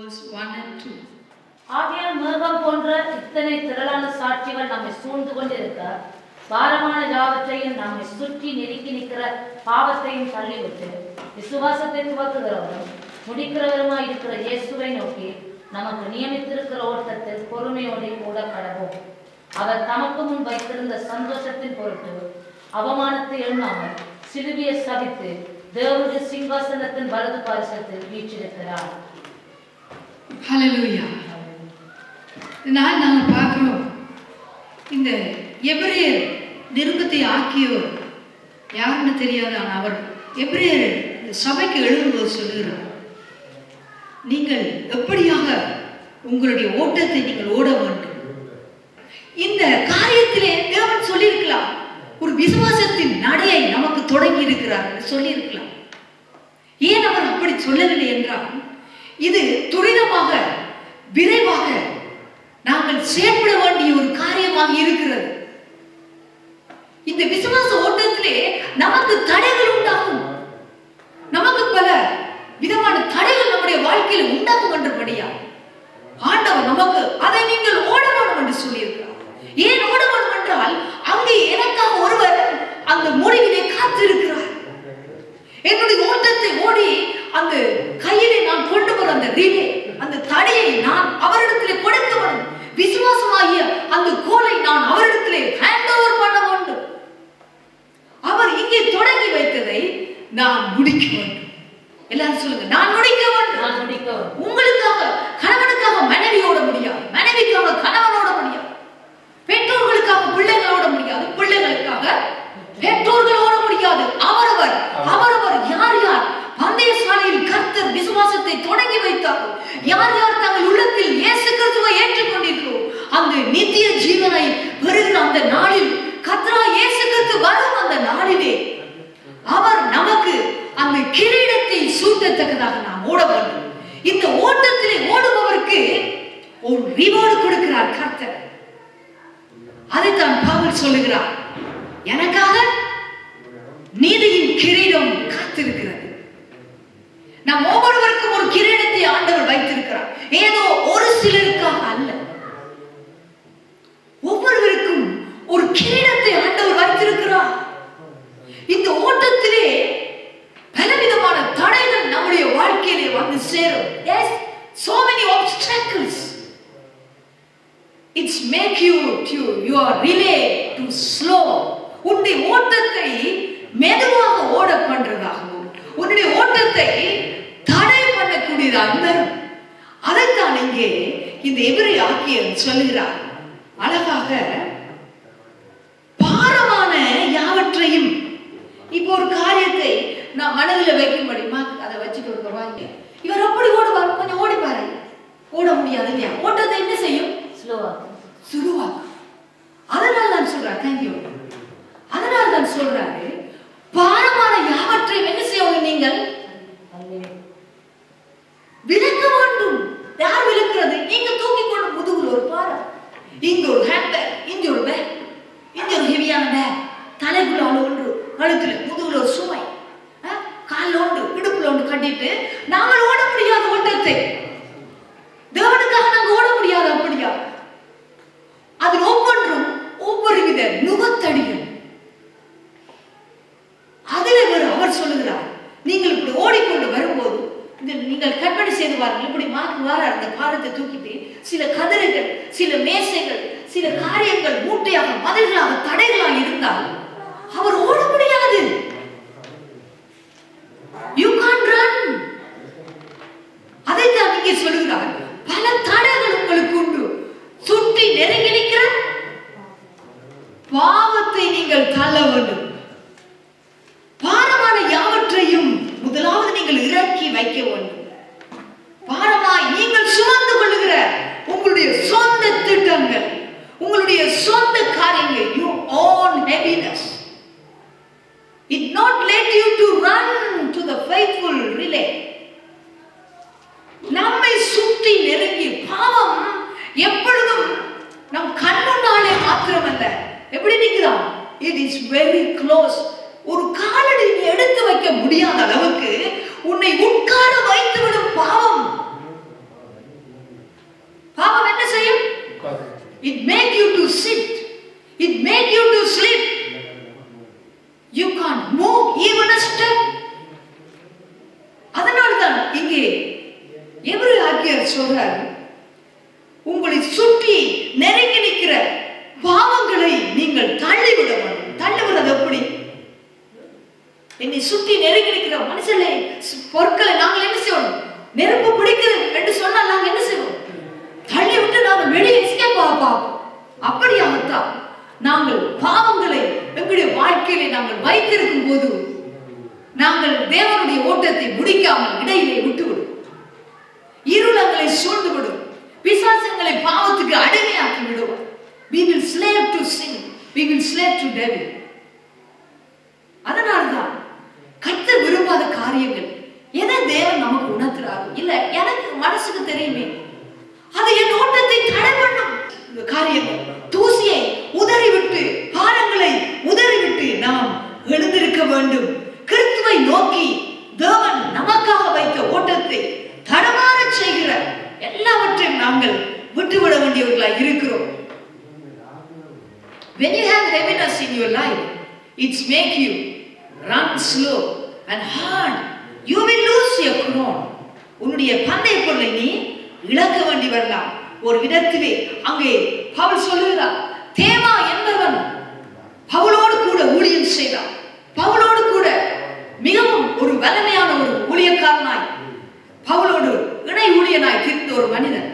verse 1 and 2. ஆகையால் மேகம் போன்ற இத்தனை திரளான சாட்சிகள் நம்மை சூழ்ந்து கொண்டிருக்க பாரமான யாவற்றையும் நம்மை சுற்றி நெருக்கி நிற்கிற பாவத்தையும் தள்ளிவிட்டு விசுவாசத்தை துவக்குகிறவரும் முடிக்கிறவருமாய் இருக்கிற இயேசுவை நோக்கி நமக்கு நியமித்திருக்கிற ஓட்டத்தில் பொறுமையோடு கூட கடவோம். அவர் தமக்கு முன் வைத்திருந்த சந்தோஷத்தின் பொருட்டு அவமானத்தை எண்ணாமல் சிலுவையை சபித்து தேவனுடைய சிங்காசனத்தின் வலது பாரிசத்தில் வீற்றிருக்கிறார். ஹல்லேலூயா. நாங்கள் பார்க்கிறோம், இந்த எபிரேயர் நிருபத்தை ஆக்கியோர் யாருன்னு தெரியாது. ஆனால் அவர் எபிரேயர் சபைக்கு எழுதும்போது சொல்லுகிறார், நீங்கள் எப்படியாக உங்களுடைய ஓட்டத்தை நீங்கள் ஓட வேண்டும். இந்த காரியத்திலே தேவன் சொல்லியிருக்கலாம், ஒரு விசுவாசத்தின் நடையை நமக்கு தொடங்கி இருக்கிறார் சொல்லியிருக்கலாம். ஏன் அவர் அப்படி சொல்லவில்லை என்றால், இது துரிதமாக விரைவாக நாங்கள் செயல்பட வேண்டிய ஒரு காரியமாக இருக்கிறது. இந்த விசுவாச ஓட்டத்திலே நமக்கு தடைகள் உண்டாகும். நமக்கு பல விதமான தடைகள் நம்முடைய வாழ்க்கையில் உண்டாகும் என்றபடியா ஆண்டவர் நமக்கு அதை நீங்கள் ஓட வேண்டும் என்று சொல்லியிருக்கிறார். ஏன் ஓட வேண்டும் என்றால், அங்கே எனக்காக ஒருவர் அந்த முடிவிலே காத்திருக்கிறார். என்னுடைய ஓட்டத்தை ஓடி அந்த கையிலே நான் கொண்டு வர அந்த ரிலே, அந்த தடையை நான் அவரிடத்திலே கொடுக்க வேண்டும். விசுவாசமாகிய அந்த கோலை நான் அவரிடத்திலே ஹேண்ட் ஓவர் பண்ண வேண்டும். அவர் இங்கே தொடங்கி வைத்ததை நான் முடிக்க வேண்டும். எல்லாரும் சொல்லுங்க, நான் முடிக்க வேண்டும். உங்களுக்காக கணவனுக்காக மனைவியோட முடியாது, மனைவிக்காக கணவனோட முடியாது, பெற்றோர்களுக்காக பிள்ளைகளோட முடியாது, பிள்ளைகளுக்காக பெற்றோர்களோட முடியாது. அவரவர் யார் யார் பந்தய சாலையில் கர்த்தர் விசுவாசத்தை தொடங்கி வைத்தார்கள், யார் யார் தங்கள் உள்ளத்தில் இயேசு கிறிஸ்துவை ஏற்றுக்கொண்டிருக்கிறோம், அந்த நித்திய ஜீவனை பெறுகிற அந்த நாளில் கர்த்தராகிய இயேசு கிறிஸ்து வரும் அந்த நாளிலே அவர் நமக்கு அந்த கிரீடத்தை சூட்டத்தக்கதாக நாம் ஓட வேண்டும். இந்த ஓட்டத்திலே ஓடுபவருக்கு ஒரு ரிவார்டு கொடுக்கிறார் கர்த்தர். அதைத்தான் பவுல் சொல்லுகிறார், எனக்காக நீதியின் கிரீடம் காத்திருக்கிறது. நம் ஒவ்வொருவருக்கும் ஒரு கிரீடத்தை ஆண்டவர் வைத்திருக்கிறார். ஏதோ ஒரு சிலருக்காக அல்ல, ஒவ்வொருவருக்கும் ஒரு கிரீடத்தை ஆண்டவர் வைத்திருக்கிறார். இந்த ஓட்டத்திலே பலவிதமான தடைகள் நம்முடைய வாழ்க்கையிலே வந்து சேரும். Yes, so many obstacles. It's make your relay to slow. உன்னுடைய ஓட்டத்தை மெதுவாக ஓட பண்றதாகவும், உன்னுடைய ஓட்டத்தை தடை பண்ணக்கூடியதாக வரும். அதைத்தான் இங்கே இந்த எபிரேய ஆக்கியர் சொல்லுகிறார். அழகாக பாரமான யாவற்றையும், இப்போ ஒரு காரியத்தை நான் மனதில் வைக்கும்படி அதை வச்சுட்டு ஒரு வாங்க, இவர் எப்படி ஓடுவார், கொஞ்சம் ஓடி பாரு, ஓட முடியாது இல்லையா? ஓட்டத்தை என்ன செய்யும்? சுருவா. அதனால நான் சொல்றேன், தேங்க்யூ. அதனால நான் சொல்றாரு, பாரமான யாவற்றையும் என்ன செய்யணும், நீங்கள் விலக்க வேண்டும். யார் விலக்கிறது? நீங்க தூக்கி கொண்டு முதுகுல ஒரு பாரம், இங்க ஒரு ஹேண்ட் பேக், இங்க ஒரு பேக், இங்க ஒரு ஹெவியான பேக், தலைக்குள்ள ஒன்று, கழுத்துல முதுகுல ஒரு சுமை, காலில் ஒன்று, இடுப்புல ஒன்று கட்டிட்டு நாங்கள் ஓட முடியாத ஓட்டத்தை தேவனுக்காக நாங்கள் ஓட முடியாது. அப்படியா? அதில் ஒவ்வொன்றும் ஒவ்வொரு வித நுகத்தடிகள். அதில் அவர் சொல்லுகிறார், நீங்கள் இப்படி ஓடிக்கொண்டு வரும்போது நீங்கள் கற்பனை செய்து பாருங்கள், இப்படி மாற்றி வார அந்த பாரத்தை தூக்கிட்டு சில கதிரைகள், சில மேசைகள், சில காரியங்கள் மூட்டையாக மதில்களாக தடைகளாக இருந்தால் அவர் ஓட முடியாது. You can't run. அதைத்தான் இங்கே சொல்லுகிறார், பல தடைகள் உங்களுக்கு உண்டு. சுற்றி நெருங்கி நிற்கிற பாவத்தை நீங்கள் தள்ள வேண்டும். பாரமான யாவற்றையும் முதலாவது நீங்கள் இறக்கி வைக்க வேண்டும். பாரமாய் நீங்கள் சுமந்து கொள்ளுகிற உங்களுடைய சொந்த திட்டங்கள், உங்களுடைய சொந்த காரியங்கள், your own heaviness, it not let you to run to the faithful relay. நம்மை சுற்றி நெருங்கி பாவம் எப்பொழுதும் நம் கண்முன்னாலே மாத்திரமல்ல, எப்படி நிற்கிறான், it is very close. ஒரு காலடி எடுத்து வைக்க முடியாத அளவுக்கு உன்னை உட்கார வைத்துவிடும் பாவம். It make you to sit. It make you to sleep. You can't move even a step. அதனால்தான் இங்கே எபிரேய ஆக்கியர் சொல்றார், உங்களை சுற்றி நெருங்கி நிற்கிற பாவங்களை நீங்கள் தள்ளிவிட வேண்டும். தள்ளிவிடுறது எப்படி? என்னை சுற்றி நெருங்கி நிற்கிற மனுஷனை பொருட்களை நாங்கள் என்ன செய்வோம்? நெருப்பு பிடிக்குது என்று சொன்னால் நாங்கள் என்ன செய்வோம்? தள்ளி விட்டு நாங்கள் வெளியே எஸ்கேப் பார்ப்போம். அப்படியாகத்தான் நாங்கள் பாவங்களை எங்களுடைய வாழ்க்கையிலே நாங்கள் வைத்திருக்கும் போது நாங்கள் தேவனுடைய ஓட்டத்தை முடிக்காமல் இடையிலே விட்டுவிடும். இருளங்களை சூழ்ந்துவிடும். பிசாசங்களை பாவத்துக்கு அடிமையாக்கி விடுவோம். We will slave to sin. We will slave to devil. அதனால்தான் கர்த்தர் விரும்பாத காரியங்கள் எதை தேவன் நமக்கு உணர்த்துறாரு? இல்ல எனக்கு மனசுக்கு தெரியுமே, அது என் ஓட்டத்தை தடை பண்ணும் காரியங்கள். தூசியை உதறிவிட்டு, பாரங்களை உதறிவிட்டு நாம் எழுந்திருக்க வேண்டும். கிறிஸ்துவை நோக்கி தேவன் நமக்காக வைத்த ஓட்டத்தை தடமாற செய்கிற எல்லாவற்றையும் நாங்கள் விட்டுவிட வேண்டியவர்களாய் இருக்கிறோம். When you have heaviness in your life, it's make you run slow and hard. You will lose your crown. உன்னுடைய பந்தய பொருளை நீ இழக்க வேண்டி வரலாம். ஒரு விதத்திலே அங்கே பவுல் சொல்லுகிறார், தேமா என்பவன் பவுலோடு கூட ஊழியம் செய்தான். பவுலோடு கூட மிகவும் ஒரு வலிமையான ஒரு ஊழியக்காரனாய், பவுலோடு இணை ஊழியனாய் திரிந்த ஒரு மனிதன்,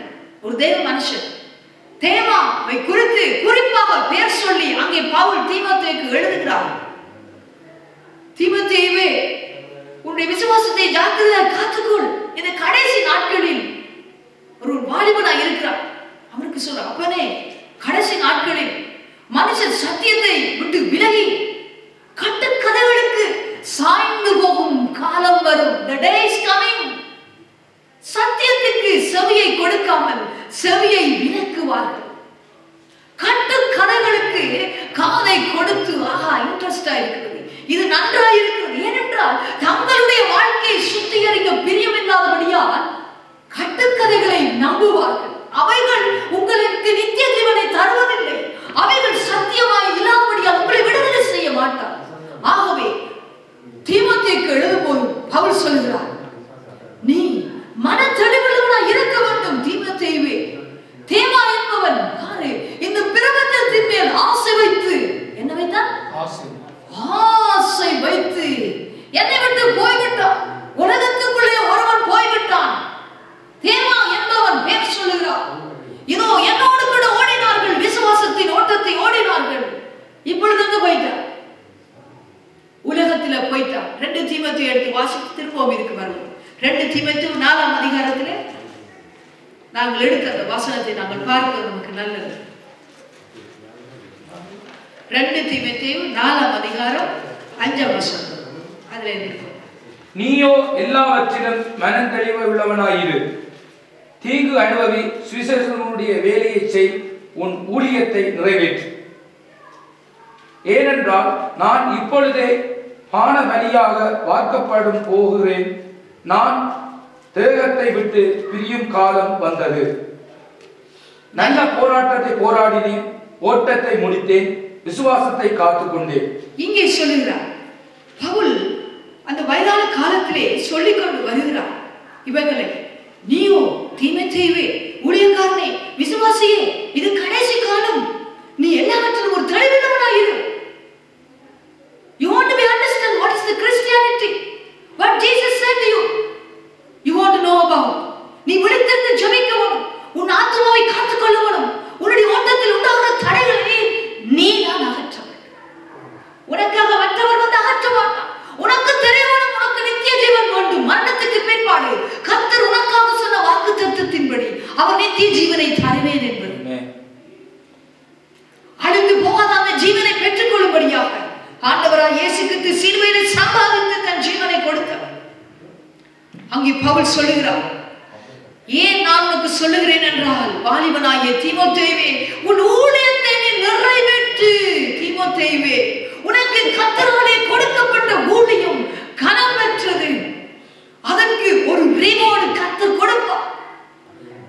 ஒரு தேவ மனுஷன். தேமாவை குறித்து குறிப்பாக பெயர் சொல்லி அங்கே பவுல் தீமோத்தேயுக்கு எழுதுகிறார், தீமோத்தேயுவே, உன்னுடைய விசுவாசத்தை ஜாக்கிரதையாக காத்துக்கொள். இந்த கடைசி நாட்களில் ஒரு வாலிபனாய் இருக்கிறார். அவனுக்கு சொல்ற, அப்பனே, கடைசி நாட்களில் மனுஷன் சத்தியத்தை விட்டு விலகி கட்டுக்கதைகளுக்கு சாய்ந்து போகும் காலம் வரும். The day is coming. சத்தியத்துக்கு செவியை கொடுக்காமல் செவியை விலக்குவார்கள். கட்டுக்கதைகளுக்கு காதை கொடுத்து ஆஹா இன்ட்ரெஸ்டா இருக்கிறது, இது நன்றாக இருக்கிறது, ஏனென்றால் தங்களுடைய வாழ்க்கையை சுத்திகரிக்க பிரியமில்லாதபடியால் கட்டுக்கதைகளை நம்புவார்கள். அவைகள் உங்களுக்கு நித்திய ஜீவனை தருவதில்லை. அவைகள் சத்தியமாய் இல்லாதபடியால் உங்களை விடுதலை செய்ய மாட்டார். ஆகவே தீமோத்தேயுக்கு எழுதும்போது பவுல் சொல்கிறார், நீ மனத்தெளிவுள்ளவனாய் இருக்க வேண்டும். தீமோத்தேயுவே, தேமா என்பவன் இந்த பிரபஞ்சத்தின் மேல் ஆசை வைத்து, என்ன வைத்தான்? ஆசை வைத்து என்னை விட்டு போய்விட்டான். உலகத்துக்குள்ளே ஒருவன் போய்விட்டான். தேமா என்பவன் பேர் சொல்லுகிறார், இதோ என்னோடு கூட ஓடினார்கள், விசுவாசத்தின் ஓட்டத்தை ஓடினார்கள். இப்பொழுது எங்க போயிட்டான்? உலகத்துல போயிட்டான். 2 தீமோத்தேயு எடுத்து வாசித்து திரும்பவும் இருக்கு பாருங்க. 2 தீமோத்தேயு 4ஆம் அதிகாரத்திலே நாங்கள் எடுத்த அந்த வசனத்தை நாங்கள் பார்ப்பது நமக்கு நல்லது. 2 தீமோத்தேயு 4ஆம் அதிகாரம் 5ஆம் வசனம். அதுல இருக்கு, நீயோ எல்லாவற்றிலும் மனத்தெளிவு உள்ளவனாயிரு, தீங்கு அனுபவி, சுவிசேஷனுடைய வேலையை செய், உன் ஊழியத்தை நிறைவேற்று. ஏனென்றால் நான் இப்பொழுதே பான பலியாக வார்க்கப்படும் போகிறேன். நான் தேகத்தை விட்டு பிரியும் காலம் வந்தது. நல்ல போராட்டத்தை போராடினேன், ஓட்டத்தை முடித்தேன், விசுவாசத்தை காத்துக்கொண்டேன். இங்கே சொல்லுகிறார் பவுல் அந்த வயதான காலத்திலே சொல்லிக்கொண்டு வருகிறார் இவைகளை. நீயோ தீமோத்தேயுவே, ஊழியக்காரனே, விசுவாசியே, இது கடைசி காலம். நீ எல்லாவற்றிலும் ஒரு தெளிவுள்ளவனாய் இரு. You want to be understand what is the Christianity, what Jesus said to you. You want to know about. நீ விழித்திருந்து ஜெபிக்கணும், உன் ஆத்துமாவை காத்துக்கொள்ளணும். உன்னுடைய ஓட்டத்தில் உண்டாகிற தடைகளை நீ தான் அகற்ற வேண்டும். உனக்காக மற்றவர் வந்து அகற்ற மாட்டான். உனக்கு தெரியணும், உனக்கு நித்திய ஜீவன் வேண்டும். மரணத்துக்கு பிற்பாடு கர்த்தர் உனக்காக சொன்ன வாக்குத்தத்தத்தின்படி அவர் நித்திய ஜீவனை தருவேன் என்பது. அழிந்து போகாத அந்த ஜீவனை பெற்றுக் கொள்ளும்படியாக ஆண்டவராய் இயேசு கிறிஸ்து சிலுவையில் சம்பாதித்து தன் ஜீவனை கொடுத்தவர். அங்கே பவுல் சொல்லுகிறார், ஏன் நான் உனக்கு சொல்லுகிறேன் என்றால், வாலிபனாகிய தீமோத்தேயுவே, உன் ஊழியத்தை நீ நிறைவேற்று. தீமோத்தேயுவே, உனக்கு கர்த்தராலே கொடுக்கப்பட்ட ஊழியம் கனம் பெற்றது. அதற்கு ஒரு ரிவார்டு கர்த்தர் கொடுப்பார்.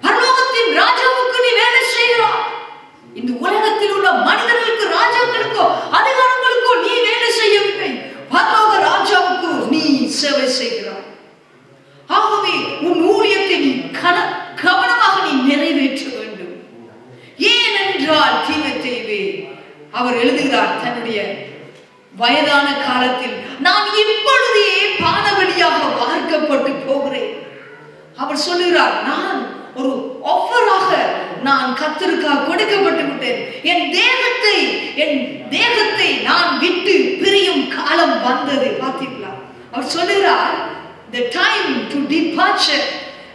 பரலோகத்தின் ராஜாவுக்கு நீ வேலை செய்கிறாய். வயதான காலத்தில் நான் இப்பொழுதே பானபலியாக வார்க்கப்பட்டு போகிறேன். அவர் சொல்லுகிறார், நான் ஒரு ஆஃபராக நான் கர்த்தருக்காக கொடுக்கப்பட்டு விட்டேன். என் தேகத்தை நான் விட்டு பிரியும் காலம் வந்தது. பார்த்தீங்களா? அவர் சொல்லுகிறார், the time to departure,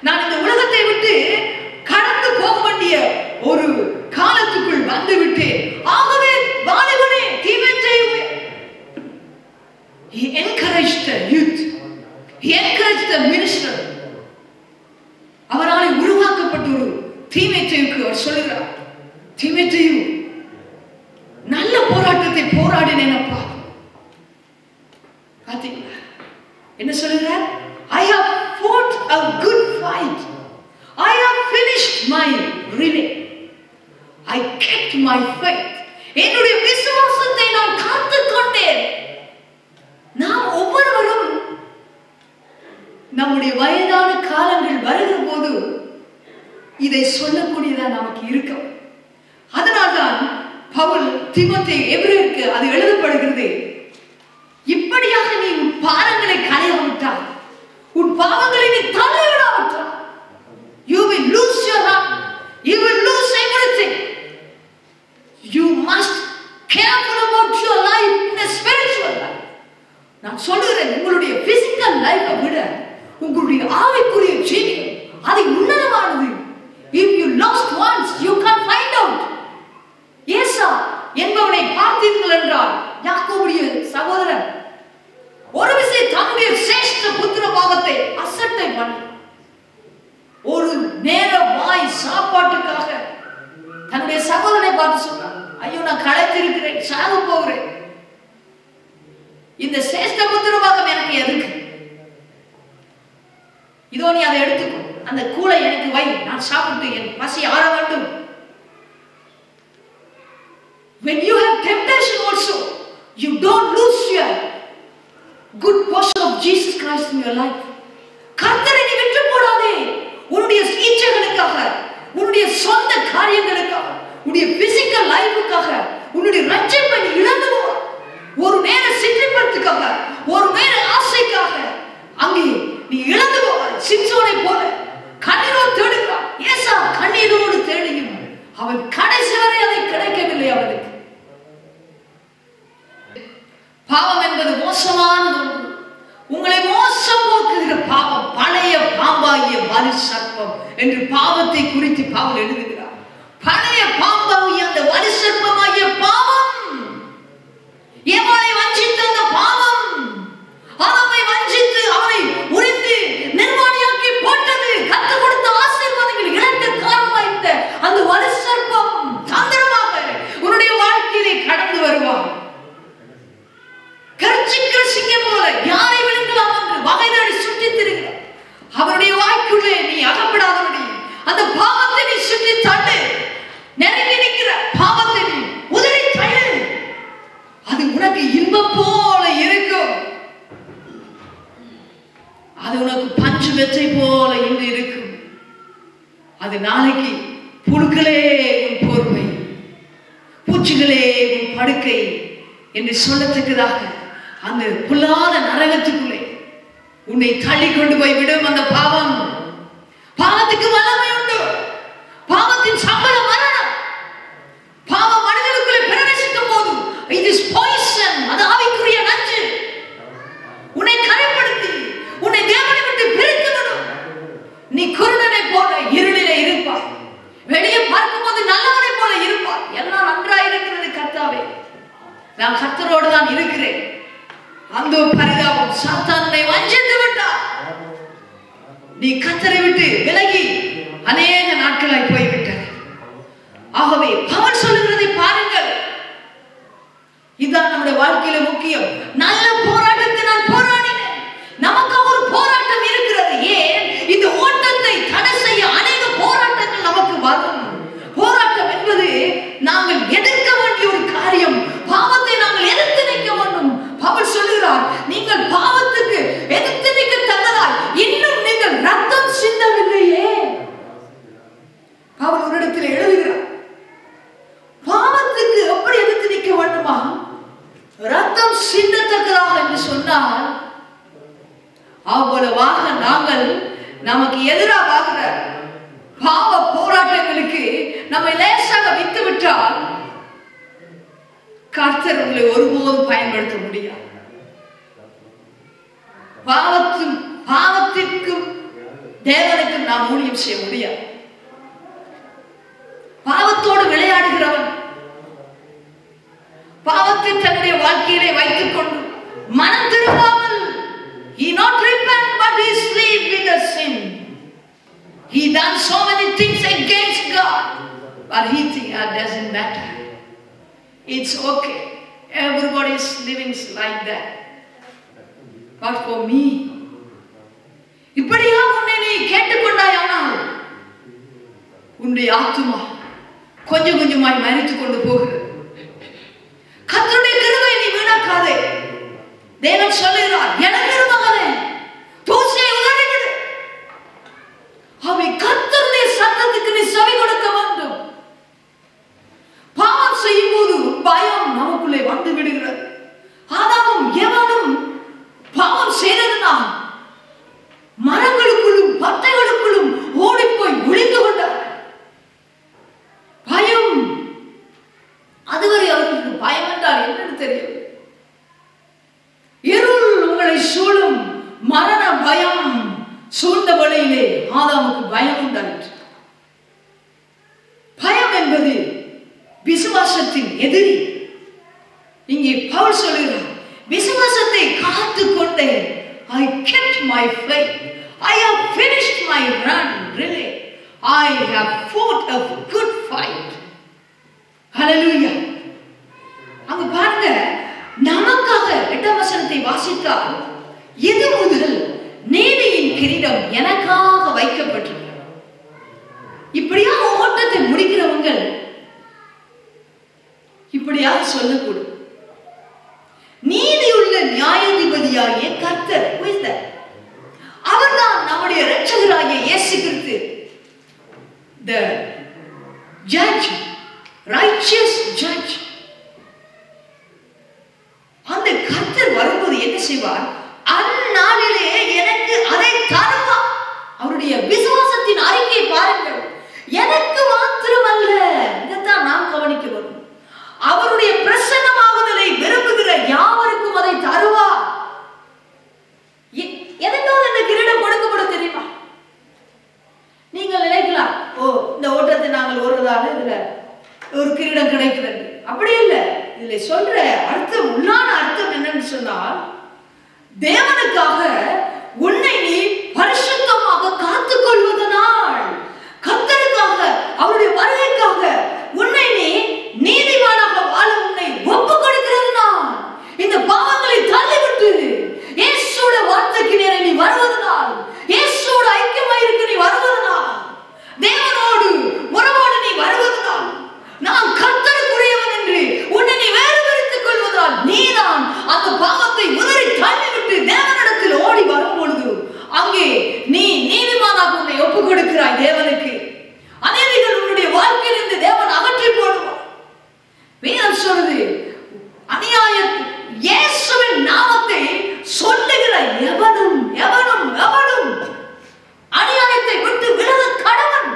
நான் இந்த உலகத்தை விட்டு கடந்து போக வேண்டிய ஒரு காலத்துக்குள் வந்து விட்டேன். ஆகவே வாலிபனே, தீமோத்தேயுவே, he encouraged the youth, he encouraged the minister. அவரால் உருவாக்கப்பட்ட ஒரு தீமோத்தேயுவுக்கு அவர் சொல்லுகிறார், தீமோத்தேயு, நல்ல போராட்டத்தை போராடினேன் அப்பா. பாத்தீங்களா என்ன சொல்லுகிறார்? I have fought a good fight, I have finished my relay, I kept my faith. என்னுடைய விசுவாசத்தை நான் காத்துக் கொண்டேன். நாம் ஒவ்வொருவரும் நம்முடைய வயதான காலங்கள் வருகிற போது இதை சொல்லக்கூடியதா நமக்கு இருக்கும். அதனால்தான் பவுல் தீமோத்தேயு எபிரேயருக்கு அது எழுதப்படுகிறது, இப்படியாக நீ உன் பாவங்களை களையாவிட்டால், உன் பாவங்களை நீ தள்ளிவிடாவிட்டால், you will lose your heart, you will lose everything. You must careful about your life in a spiritual life. நான் சொல்லுகிறேன், உங்களுடைய பிசிக்கல் லைஃபை விட உங்களுடைய ஆவிக்குரிய ஜீவியம் அது உன்னதமானது. If you lost once, you can't find out. ஏசா என்பவனை பார்த்தீர்கள் என்றால், யாக்கோபுடைய சகோதரன் ஒரு விஷயம், தன்னுடைய சிரேஷ்ட புத்திர பாகத்தை அசட்டை பண்ணி ஒரு நேர வாய் சாப்பாட்டுக்காக தன்னுடைய சகோதரனை பார்த்து சொன்னார், ஐயோ நான் களைத்திருக்கிறேன், சாக போகிறேன், இந்த சிரேஷ்ட புத்திர பாகம் எனக்கு எதுக்கு? இதோ நீ அதை எடுத்துக்கோ, அந்த கூளை எனக்கு வை, நான் சாப்பிட்டு என் பசி ஆற வேண்டும். When you have temptation also, you don't lose your good portion of Jesus Christ in your life. கர்த்தரை நீ விட்டு போடாதே. உன்னுடைய இச்சைகளுக்காக, உன்னுடைய சொந்த காரியங்களுக்காக, உன்னுடைய பிசிக்கல் லைஃபுக்காக, உன்னுடைய ரட்சிப்பை நீ இழந்து போ. ஒரு நேர சிற்றின்பத்துக்காக, ஒரு நேர ஆசைக்காக அங்கே நீ இழந்து போவாய். சிம்சோனை போல கண்ணீரோடு தேடுகிறான். ஏசா கண்ணீரோடு தேடியும் அவன் கடைசி வரை அதை கிடைக்கவில்லை அவனுக்கு. பாவம் என்பது மோசமானது. உங்களை மோசம் போக்குகிற பாவம் பழைய பாம்பாகிய வலு சர்ப்பம் என்று பாவத்தை குறித்து பவுல் எழுதுகிறார். பழைய பாம்பாகிய அந்த வலு சர்ப்பமாகிய பாவம், ஏவாளை வஞ்சித்த அந்த பாவம், அவனை வஞ்சித்து அவனை உரித்து நிர்வாணியாக்கி போட்டது, கற்றுக் கொடுத்த ஆசீர்வாதங்கள் இழக்க காரணமாயிருந்த அந்த வலு சர்ப்பம் தந்திரமாக உன்னுடைய வாழ்க்கையிலே கடந்து வருவான். கர்ச்சிக்கிற சிங்கம் போல யாரை விழுங்கலாம் என்று வகை தேடி சுற்றித் திரிகிறார். அவருடைய வாய்க்குள்ளே நீ அகப்படாதபடி அந்த பாவத்தை நீ சுற்றி தள்ளு. நெருங்கி நிற்கிற பாவத்தை நீ உதறி தள்ளு. அது உனக்கு இன்பம் போல இருக்கும். அது உனக்கு பஞ்சு வெச்சை போல இன்று இருக்கும். அது நாளைக்கு புழுக்களே உன் போர்வை, பூச்சிகளே உன் படுக்கை என்று சொல்லத்தக்கதாக அந்த புல்லாத நரகத்துக்குள்ளே உன்னை தள்ளி கொண்டு போய் விடும். அந்த பாவம், பாவத்துக்கு வல்லமை உண்டு. பாவத்தின் சம்பளம் மரணம். பாவம் மனிதனுக்குள்ளே பிரவேசிக்கும் போது it is poison, அது ஆவிக்குரிய நஞ்சு. உன்னை கரைப்படுத்தி உன்னை தேவனை விட்டு பிரித்து விடும். நீ குருடனை போல இருளிலே இருப்பாய். வெளியே பார்க்கும்போது நல்லவனை போல இருப்பாய். எல்லாம் நன்றாய் இருக்கிறது கர்த்தாவே, நான் கர்த்தரோடு தான் இருக்கிறேன். அந்த பரிதாபம், சாத்தானை வஞ்சித்து விட்டார். நீ கர்த்தரை விட்டு விலகி அநேக நாட்களாய் போய்விட்டார். ஆகவே பவுல் சொல்லுகிறதை பாருங்கள். இதுதான் நம்முடைய வாழ்க்கையில முக்கியம். நல்ல போராட்டத்தை நான் போராடினேன். நமக்கு ஒரு போராட்டம் இருக்கிறது. ஏன் இந்த ஓட்டத்தை தடை செய்ய அநேக போராட்டங்கள் நமக்கு வரும். போராட்டம் என்பது நாங்கள் எதிர்க்க வேண்டிய ஒரு காரியம். பாவத்தை நாங்கள் எதிர்த்து நிற்க வேண்டும். பவுல் சொல்லுகிறார், நீங்கள் பாவத்துக்கு எதிர்த்து நிற்க தந்ததால் இன்னும் நீங்கள் ரத்தம் சிந்தவில்லையே. பவுல் ஒரு இடத்தில் எழுதுகிறார், பாவத்துக்கு எப்படி எதிர்த்து நிற்க வேண்டுமா? ரத்தம் சிந்தத்தக்கதாக என்று சொன்னால் அவ்வளவாக நாங்கள் நமக்கு எதிராக பாவ போராட்டங்களுக்கு நம்மை லேசாக விட்டு விட்டால் கர்த்தர் உங்களை ஒருபோதும் பயன்படுத்த முடியாது. பாவத்திற்கும் தேவனுக்கும் நாம் ஊழியம் செய்ய முடியாது. பாவத்தோடு விளையாடுகிறவன், பாவத்தை தன்னுடைய வாழ்க்கையிலே வைத்துக் கொண்டு மனம் திரும்பாமல், he not repent but he sleep with the sin. He done so many things against God, but he think that doesn't matter. It's okay. Everybody is living like that. But for me, இப்படியா உன்னை நீ கேட்டுக்கொண்டாயானால் உன்னுடைய ஆத்துமா கொஞ்சம் கொஞ்சமாய் மரித்துக் கொண்டு போகிறது. கர்த்தருடைய கிருபையை நீ வீணாக்காதே. தேவன் சொல்லுகிறார், எனக்கு மகனே தூசியை உதறிவிடு. அவை கர்த்தருடைய சத்தத்துக்கு நீ செவி கொடுக்க வேண்டும். பாவம் செய்யும் போது பயம் நமக்குள்ளே வந்து விடுகிறது. ஆதாமும் ஏவாளும் பாவம் செய்ததுனால் மரங்களுக்குள்ளும் பட்டைகளுக்குள்ளும் ஓடிப்போய் ஒளிந்து கொண்டார். பயம், அதுவரை அவர்களுக்கு பயம் என்றால் என்னன்னு தெரியும். இருள் உங்களை சூழும் மரண பயம் சூழ்ந்த வழியிலே ஆதாமுக்கு பயம் உண்டாயிற்று. பயம் என்பது விசுவாசத்தின் எதிரி. இங்கே பவுல் சொல்கிறார், விசுவாசத்தை காத்துக் கொண்டேன். I kept my faith. I have finished my run. Really, I have fought a good fight. Hallelujah. அங்க பாருங்க, நமக்காக 8ஆம் வசனத்தை வாசித்தால், இது முதல் நீதியின் கிரீடம் எனக்காக வைக்கப்பட்டிருக்கிறது. இப்படியா ஓட்டத்தை முடிக்கிறவங்க இப்படியாக சொல்லக்கூடும். நீதியுள்ள நியாயாதிபதியாகிய கர்த்தர், அவர்தான் நம்முடைய இரட்சகராகிய இயேசு கிறிஸ்து, the judge, righteous judge. அந்த கர்த்தர் வரும்போது என்ன செய்வார்? அந்நாளிலே எனக்கு அதை தருவார். அவருடைய விசுவாசத்தின் அறிக்கை பாருங்கள். எனக்கு மாத்திரமல்ல, இதைத்தான் நாம் கவனிக்க வேண்டும். அவருடைய பிரசன்னமாகுதலை விரும்புகிற யாவருக்கும் அதை தருவார். எதற்காக இந்த கிரீடம் கொடுக்கப்படும் தெரியுமா? நீங்கள் நினைக்கலாம், ஓ இந்த ஓட்டத்தை நாங்கள் ஓடுறதால இதுல ஒரு கிரீடம் கிடைக்கிறது. அப்படி இல்லை. இதுல சொல்ற அர்த்தம், உள்ளான அர்த்தம் என்னன்னு சொன்னால், தேவனுக்காக உன்னை நீ பரிசுத்தமாக காத்துக் கொள்வதனால், கர்த்தருக்காக அவருடைய வருகைக்காக உன்னை நீ நீதிமானாக வாழ உன்னை ஒப்பு கொடுக்கிறதுனால், இந்த பாவங்களை தள்ளிவிட்டு இயேசுவோட வார்த்தைக்கு நேரே நீ வருவதனால், இயேசுவோட ஐக்கியமாயிருக்க நீ வருவதனால், தேவனோடு உறவோடு நீ வருவதனால், நான் கர்த்தருக்குரியவன் என்று உன்னை நீ வேறுபடுத்திக் கொள்வதால், நீதான் அந்த பாவத்தை உதறி தள்ளிவிட்டு தேவனிடத்தில் ஓடி வரும் பொழுது அங்கே நீ நீதிமானாக உன்னை ஒப்பு கொடுக்கிறாய் தேவனுக்கு. அநீதிகள் உன்னுடைய வாழ்க்கையிலிருந்து தேவன் அகற்றி போடுவார். வேதம் சொல்லுது, அநியாய இயேசுவின் நாமத்தை சொல்லுகிற எவனும் எவனும் எவனும் அநியாயத்தை விட்டு விலக கடவன்.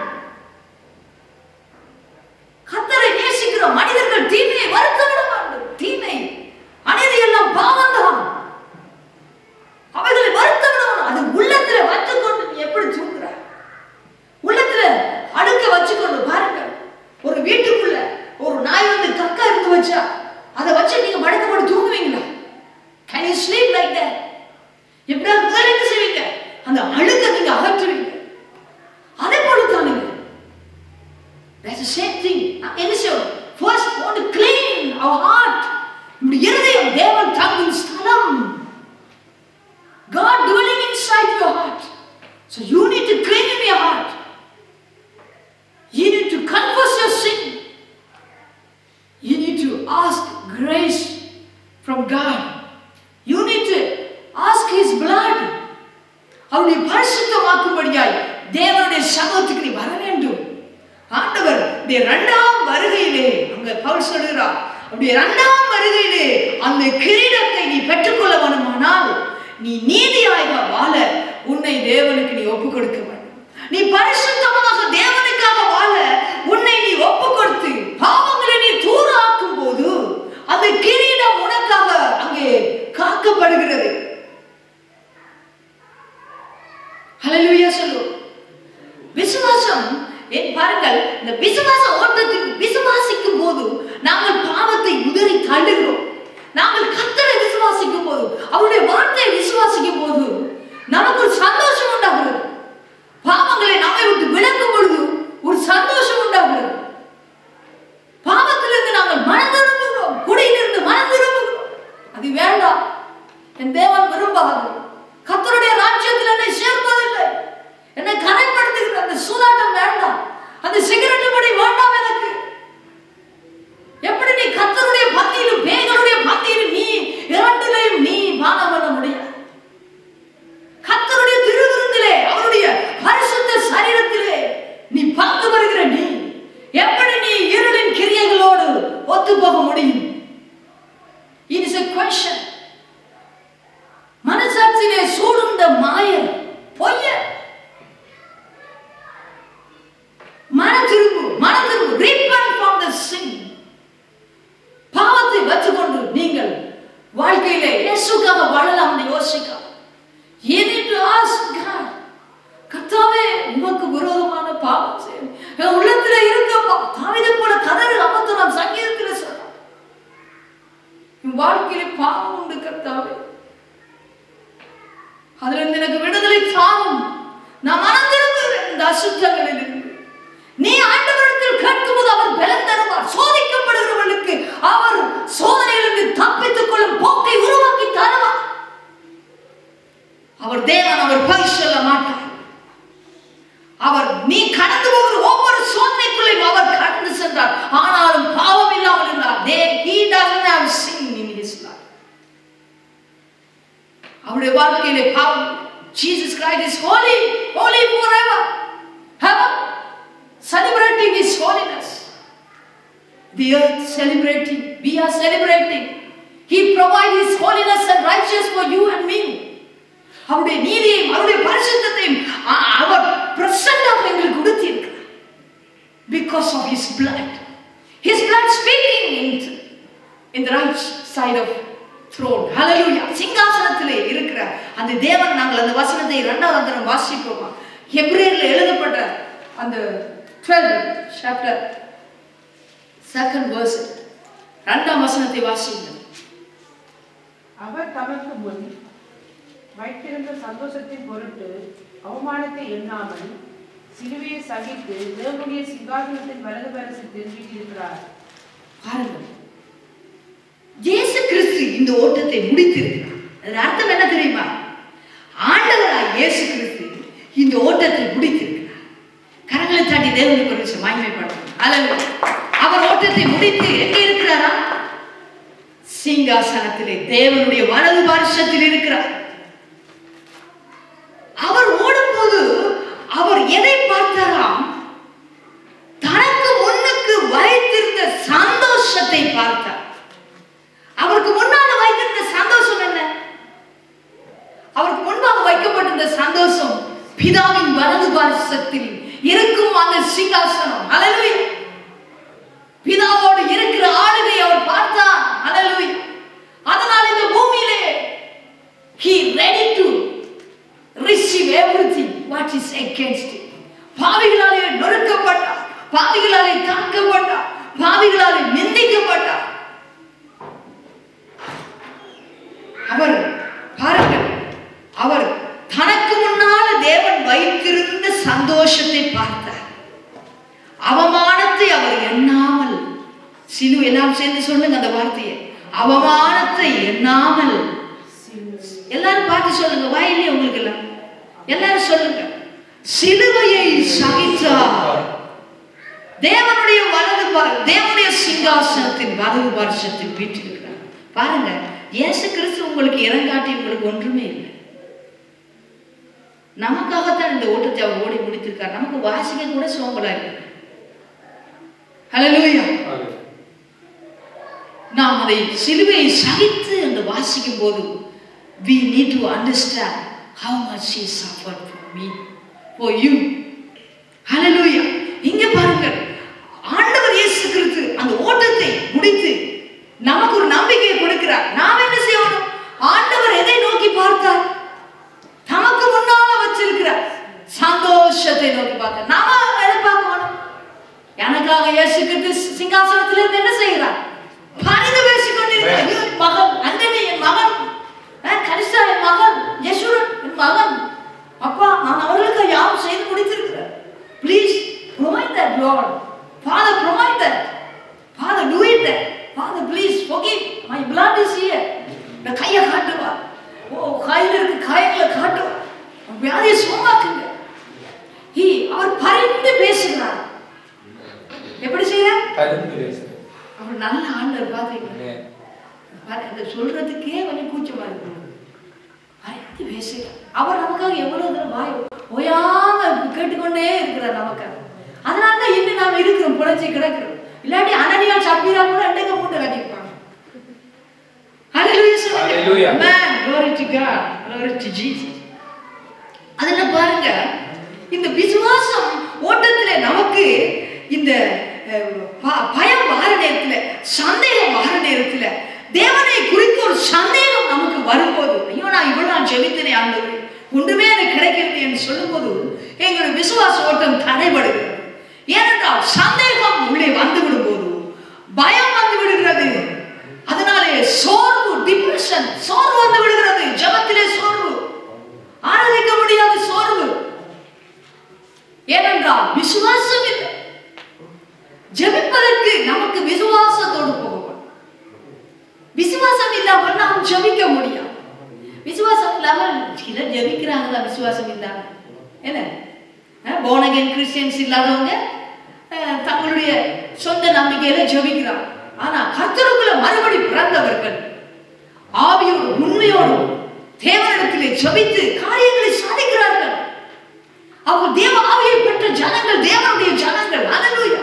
கர்த்தரை நேசிக்கிற மனிதர்கள் தீமையை வருத்த விட வேண்டும். தீமை அநீதி எல்லாம் பாவம்தான். அவைகளை வருத்த விடணும். அது உள்ளத்துல வச்சுக்கொண்டு நீ எப்படி தூங்குற? உள்ளத்துல அடுக்க வச்சுக்கொண்டு பாருங்க. ஒரு வீட்டுக்குள்ள ஒரு நாய் வந்து கக்கா இருந்து வச்சா அதை வச்சு நீங்க படுக்க போட்டு தூங்குவீங்களா? Can you sleep like that? எப்படியாவது முதல்ல என்ன செய்வீங்க? அந்த அழுக்க நீங்க அகற்றுவீங்க. அதே போல தான் நீங்க. That's the same thing. என்ன செய்யணும்? First want to clean our heart. நம்முடைய இருதயம் தேவன் தங்கும் ஸ்தலம். God dwelling inside your heart. So you need to clean in your heart. You need to confess your sin. You need to ask grace from God. You need to ask His blood. அவருடைய பரிசுத்தமாக்கும்படியாய் தேவனுடைய சமூகத்துக்கு நீ வர வேண்டும். ஆண்டவர் இந்த 2ஆம் வருகையிலே அங்க பவுல் சொல்கிறார், அப்படி இரண்டாம் வருகையிலே அந்த கிரீடத்தை நீ பெற்றுக்கொள்ள வேண்டுமானால் நீ நீதியாக வாழ உன்னை தேவனுக்கு நீ ஒப்பு கொடுக்க வேண்டும். நீ பரிசுத்தமாக தேவனுக்காக வாழ உன்னை நீ ஒப்பு கொடுத்து பாவங்களை நீ தூராக்கும் போது அந்த கிரீடம் உனக்காக அங்கே காக்கப்படுகிறது. ஹல்லேலூயா சொல்லு. விசுவாசம் பாருங்கள், இந்த விசுவாச ஓட்டத்தில் விசுவாசிக்கும் போது நாங்கள் பாவத்தை உதறி தள்ளுகிறோம். நாங்கள் கர்த்தரை விசுவாசிக்கும் போது, அவருடைய வார்த்தையை விசுவாசிக்கும் போது நமக்கு ஒரு சந்தோஷம் உண்டாகிறது. பாவங்களை நம்மை விட்டு விலக்கும் பொழுது ஒரு சந்தோஷம் உண்டாகிறது. பாவத்திலிருந்து நாங்கள் மனம் திரும்புகிறோம், குடியிலிருந்து மனம் திரும்புகிறோம். அது வேண்டாம், என் தேவன் விரும்பாது. கர்த்தருடைய ராஜ்யத்தில் என்னை சேர்ப்பதில்லை, என்னை கரைப்படுத்துகிற அந்த சூதாட்டம் வேண்டாம், அந்த சிகரெட்டு படி வேண்டாம் எனக்கு. எப்படி நீ கர்த்தருடைய பந்தியிலும் பேய்களுடைய பந்தியிலும் நீ இரண்டிலையும் நீ பானம் பண்ண முடியாது. கர்த்தருடைய திருவிருந்திலே அவருடைய பரிசுத்த சரீரத்திலே நீ பங்கு பெறுகிற நீ எப்படி நீ இருளின் கிரியைகளோடு ஒத்து போக முடியும்? It is a question. மனசாட்சியிலே சூழ்ந்த மாயர் பொய்ய மனம் திரும்பு repent from the sin. பாவத்தை வச்சுக்கொண்டு நீங்கள் வாழ்க்கையிலே இயேசுக்காக வாழலாம் யோசிக்கலாம். You need to ask God, கர்த்தாவே உமக்கு விரோதமான பாவம் செய்தேன், என் உள்ளத்திலே இருக்கப்பா. தாவீதை போல கதறு 51 சங்கீதத்திலே சொல்றான், என் வாழ்க்கையிலே பாவம் உண்டு கர்த்தாவே, அதிலிருந்து எனக்கு விடுதலை தாரும், நான் மனம் திரும்புகிறேன் இந்த அசுத்தங்களில் இருந்து. நீ ஆண்டவரிடத்தில் கேட்கும்போது அவர் பலன் தருவார். சோதிக்கப்படுகிறவர்களுக்கு அவர் சோதனையிலிருந்து தப்பித்துக் கொள்ளும் போக்கை உருவாக்கி தருவார். அவர் தேவன், அவர் பொய் சொல்ல மாட்டார். அவர் நீ கடந்து போகிற ஒவ்வொரு சோதனைக்குள்ளையும் அவர் கடந்து சென்றார். ஆனாலும் பாவம் இல்லாமல் இருந்தார். He doesn't have sin in his life. அவருடைய வாழ்க்கையிலே பாவம். Jesus Christ is holy, holy forever. Heaven celebrating his holiness. The earth celebrating. We are celebrating. He provides his holiness and righteousness for you and me. அவருடைய நீதியையும் அவருடைய பரிசுத்தத்தையும் அவர் பிரசன்டாக எங்களுக்கு கொடுத்திருக்கிறார். Because of his blood. His blood speaking in the right side of throne. Hallelujah. சிங்காசனத்திலே இருக்கிற அந்த தேவன். நாங்கள் அந்த வசனத்தை இரண்டாவது தரம் வாசிப்போமா? எபிரேயர்ல எழுதப்பட்ட அந்த 12 chapter 2nd verse இரண்டாம் வசனத்தை வாசியுங்கள். அவர் தமக்கு முன் வைத்திருந்த சந்தோஷத்தின் பொருட்டு அவமானத்தை எண்ணாமல் சிலுவையை சகித்து தேவனுடைய சிங்காசனத்தின் வலது பரிசத்தில் வீற்றிருக்கிறார். பாருங்கள், இயேசு கிறிஸ்து இந்த ஓட்டத்தை முடித்திருக்கிறார். அதன் அர்த்தம் என்ன தெரியுமா? ஆண்டவராய் இயேசு கிறிஸ்து இந்த ஓட்டத்தை முடித்திருக்கிறார். கரங்களை தாட்டி தேவனுக்கு ஒரு நிமிஷம் மகிமைப்படுத்தும். அல்லேலூயா. அவர் ஓட்டத்தை முடித்து எங்கே இருக்கிறாரா? சிங்காசனத்திலே தேவனுடைய வலது பார்சத்தில் இருக்கிறார். அவர் ஓடும்போது அவர் எதை பார்த்தாராம்? தனக்கு முன்னுக்கு வைத்திருந்த சந்தோஷத்தை பார்த்தார். அவருக்கு முன்னால வைத்திருந்த சந்தோஷம் என்ன? அவருக்கு முன்பாக வைக்கப்பட்டிருந்த சந்தோஷம் பிதாவின் வலது பார்சத்தில் இருக்கும் அந்த சிங்காசனம். அல்லேலூயா. பிதாவோடு இருக்கிற ஆளுகை அவர் பார்த்தார். அல்லேலூயா. அதனால் இந்த பூமியிலே he ready to receive everything what is against him. பாவிகளாலே நொறுக்கப்பட்டார், பாவிகளாலே தாக்கப்பட்டார், பாவிகளாலே நிந்திக்கப்பட்டார். அவர் பாருங்கள், அவர் தனக்கு முன்னால தேவன் வைத்திருந்த சந்தோஷத்தை பார்த்தார். அவமானத்தை அவர் எண்ணாமல், சிலுவை எல்லாம் சேர்ந்து சொல்லுங்க அந்த வார்த்தையை, அவமானத்தை எண்ணாமல். எல்லாரும் பார்த்து சொல்லுங்க, வாயிலே உங்களுக்கு எல்லாம் எல்லாரும் சொல்லுங்க. சிலுவையை சகித்தார். தேவனுடைய தேவனுடைய சிங்காசனத்தின் வலது பார்சத்தில் வீற்றிருக்கிறார். பாருங்க, இயேசு கிறிஸ்து உங்களுக்கு இறங்காட்டி உங்களுக்கு ஒன்றுமே இல்லை. நமக்காகத்தான் இந்த ஓட்டத்தை அவர் ஓடி முடித்திருக்கார். நமக்கு வாசிக்க கூட சோம்பலா இருக்கு. ஹல்லேலூயா. நாம் அதை சிலுவையை சகித்து என்று வாசிக்கும் போது we need to understand how much he suffered for me, for you. Hallelujah. இங்க பாருங்கள், ஆண்டவர் இயேசு கிறிஸ்து அந்த ஓட்டத்தை முடித்து நமக்கு ஒரு நம்பிக்கையை கொடுக்கிறார். நாம் என்ன செய்யணும்? ஆண்டவர் எதை நோக்கி பார்த்தார்? நமக்கு முன்னால வச்சிருக்கிறார் சந்தோஷத்தை நோக்கி பார்த்தார். நாம எதை பார்க்கணும்? எனக்காக இயேசு கிறிஸ்து சிங்காசனத்தில் இருந்து என்ன செய்கிறார்? பரிந்து பேசிக் கொண்டிருக்கிறார். மகன் அந்தனி, என் மகன் கரிசா, என் மகன் யசுரன், என் மகன், அப்பா நான் அவர்களுக்கு யாவும் செய்து முடித்திருக்கிறேன். Please provide that, Lord. Father, provide that. Father, do it that. Father, please forgive. My blood is here. இந்த கையை காட்டுவா. கையில் இருக்கு காயங்களை காட்டுவா. வியாதியை சுகமாக்குங்க. அவர் பரிந்து பேசுகிறார். எப்படி செய்யறார்? பரிந்து பேசுகிறார். அவர் நல்ல ஆண்டவர். பாத்தீங்களா? அதை சொல்றதுக்கே கொஞ்சம் கூச்சமா இருக்கு. பரிந்து பேசுகிறார். அவர் நமக்காக எவ்வளவு வாய் ஓயாம கேட்டுக்கொண்டே இருக்கிறார் நமக்காக. அதனால இன்னும் நாம இருக்கிறோம், புழைச்சி கிடக்கிறோம். இல்லாட்டி அனனியா சப்பீரா கூட அண்டங்க போட்டு கட்டிப்பாங்க. Hallelujah. Amen. Glory to God. Glory to Jesus. அதனால பாருங்க, இந்த விசுவாசம் ஓட்டத்துல நமக்கு இந்த பயம் வார நேரத்துல, சந்தேகம் வார நேரத்துல, தேவனை குறித்து ஒரு சந்தேகம் நமக்கு வரும்போது, ஐயோ நான் இவ்வளவு நான் ஜெபித்தனே ஆண்டவரே, ஒன்றுமே எனக்கு கிடைக்கிறது என்று சொல்லும்போது எங்களுடைய விசுவாச ஓட்டம் தடைபடுகிறது. ஏனென்றால் சந்தேகம் உள்ளே வந்து விடும்போது பயம் வந்து விடுகிறது. அதனாலே சோர்வு, டிப்ரெஷன், சோர்வு வந்து விடுகிறது. ஜெபத்திலே சோர்வு, ஆராதிக்க முடியாத சோர்வு. ஏனென்றால் விசுவாசம் இல்லை. ஜெபிப்பதற்கு நமக்கு விசுவாசத்தோடு போகணும். விசுவாசம் இல்லாமல் நாம் ஜெபிக்க முடியாது. விசுவாசம் இல்லாமல் சிலர் ஜெபிக்கிறாங்க, விசுவாசம் இல்லாம. என்ன born again கிறிஸ்டியன்ஸ் இல்லாதவங்க தங்களுடைய சொந்த நம்பிக்கையில ஜெபிக்கிறாங்க. ஆனா கர்த்தருக்குள்ள மறுபடி பிறந்தவர்கள் ஆவியோடு உண்மையோடு தேவனிடத்திலே ஜெபித்து காரியங்களை சாதிக்கிறார்கள். அவங்க தேவ ஆவியை பெற்ற ஜனங்கள், தேவனுடைய ஜனங்கள். ஹல்லேலூயா.